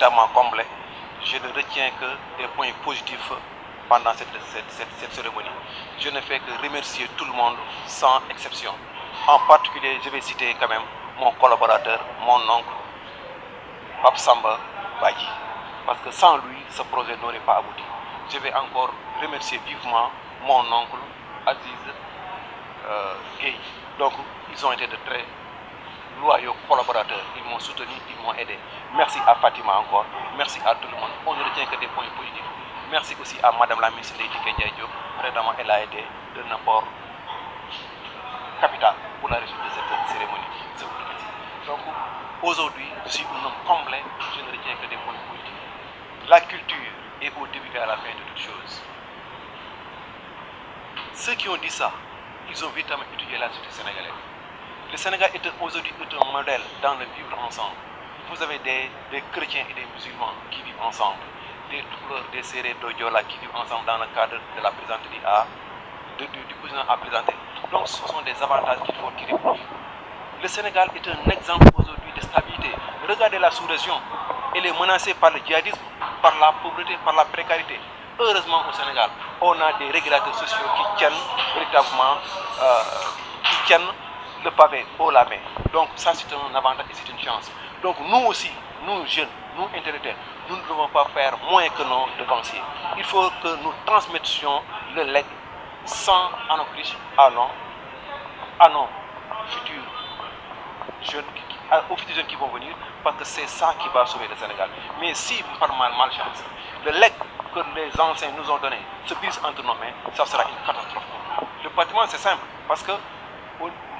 véritablement comblé. Je ne retiens que des points positifs pendant cette cérémonie. Je ne fais que remercier tout le monde sans exception. En particulier, je vais citer quand même mon collaborateur, mon oncle, Pape Samba Badji. Parce que sans lui, ce projet n'aurait pas abouti. Je vais encore remercier vivement mon oncle Aziz Gueye. Donc, ils ont été de très loyaux collaborateurs. Ils m'ont soutenu, ils m'ont aidé. Merci à Fatima encore. Merci à tout le monde. On ne retient que des points positifs. Merci aussi à Madame la ministre Leïti Kendia Diop. Vraiment, elle a été d'un apport capital pour la réussite de cette cérémonie. Donc, aujourd'hui, je suis un homme complet. Je ne retiens que des points positifs. La culture est au début et à la fin de toutes choses. Ceux qui ont dit ça, ils ont véritablement étudié la société sénégalaise. Le Sénégal est aujourd'hui un modèle dans le vivre ensemble. Vous avez des chrétiens et des musulmans qui vivent ensemble, des Touareg, des Sérères, des Diola qui vivent ensemble dans le cadre de la plaisanterie du président à plaisanter. Donc ce sont des avantages qu'il faut tirer pour vivre. Le Sénégal est un exemple aujourd'hui de stabilité. Regardez la sous-région, elle est menacée par le djihadisme, par la pauvreté, par la précarité. Heureusement au Sénégal, on a des régulateurs sociaux qui tiennent véritablement le pavé haut la main. Donc ça c'est un avantage et c'est une chance. Donc nous aussi, nous jeunes, nous intellectuels, nous ne devons pas faire moins que nos devanciers. Il faut que nous transmettions le legs sans anocriche à nos futurs jeunes, aux futurs jeunes qui vont venir, parce que c'est ça qui va sauver le Sénégal. Mais si par malchance, le legs que les anciens nous ont donné se brise entre nos mains, ça sera une catastrophe. Le patrimoine c'est simple, parce que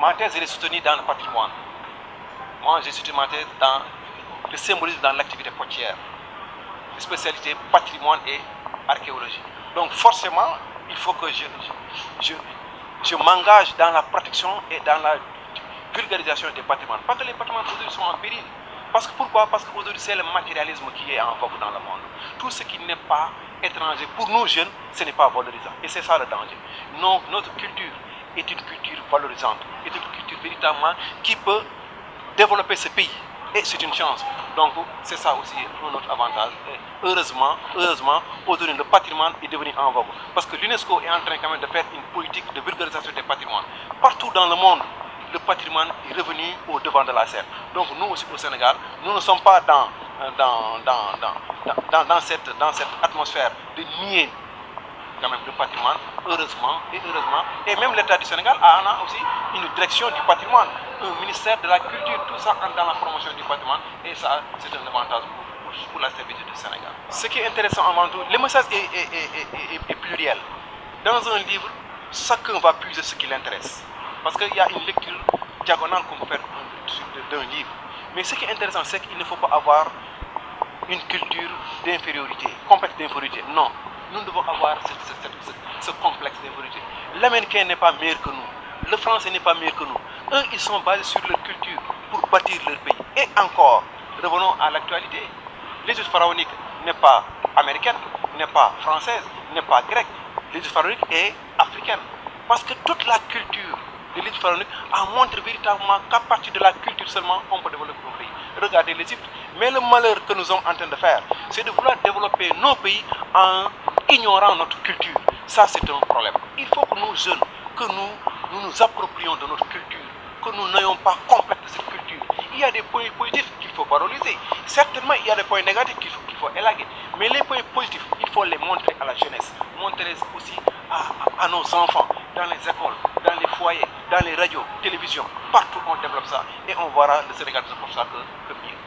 ma thèse elle est soutenue dans le patrimoine. Moi j'ai soutenu ma thèse dans le symbolisme dans l'activité portière, les spécialités patrimoine et archéologie. Donc forcément, il faut que je m'engage dans la protection et dans la vulgarisation des patrimoines. Parce que les patrimoines aujourd'hui sont en péril. Parce que pourquoi? Parce qu'aujourd'hui c'est le matérialisme qui est en vogue dans le monde. Tout ce qui n'est pas étranger, pour nous jeunes, ce n'est pas valorisant. Et c'est ça le danger. Non, notre culture est une culture valorisante, est une culture véritablement qui peut développer ce pays. Et c'est une chance. Donc c'est ça aussi un autre avantage. Et heureusement, aujourd'hui le patrimoine est devenu en vogue. Parce que l'UNESCO est en train quand même de faire une politique de vulgarisation des patrimoines. Partout dans le monde, le patrimoine est revenu au devant de la scène. Donc nous aussi au Sénégal, nous ne sommes pas dans cette atmosphère de nier quand même le patrimoine, heureusement. Et même l'État du Sénégal a aussi une direction du patrimoine, un ministère de la culture, tout ça entre dans la promotion du patrimoine. Et ça, c'est un avantage pour la stabilité du Sénégal. Ce qui est intéressant avant tout, le message est pluriel. Dans un livre, chacun va puiser ce qui l'intéresse. Parce qu'il y a une lecture diagonale qu'on peut faire d'un livre. Mais ce qui est intéressant, c'est qu'il ne faut pas avoir une culture d'infériorité, complexe d'infériorité. Non, nous devons avoir ce complexe d'infériorité. L'Américain n'est pas meilleur que nous, le Français n'est pas meilleur que nous. Eux, ils sont basés sur leur culture pour bâtir leur pays. Et encore, revenons à l'actualité. L'Égypte pharaonique n'est pas américaine, n'est pas française, n'est pas grecque. L'Égypte pharaonique est africaine. Parce que toute la culture de l'Égypte pharaonique a montré véritablement qu'à partir de la culture seulement, on peut développer un pays. Regardez l'Égypte. Mais le malheur que nous sommes en train de faire, c'est de vouloir développer nos pays en ignorant notre culture. Ça, c'est un problème. Il faut que nous jeunes, que nous nous approprions de notre culture, que nous n'ayons pas complexe de cette culture. Il y a des points positifs qu'il faut valoriser. Certainement, il y a des points négatifs qu'il faut élaguer. Mais les points positifs, il faut les montrer à la jeunesse, montrer aussi à nos enfants, dans les écoles, dans les foyers, dans les radios, télévisions. Partout on développe ça et on verra le Sénégal se porter que mieux.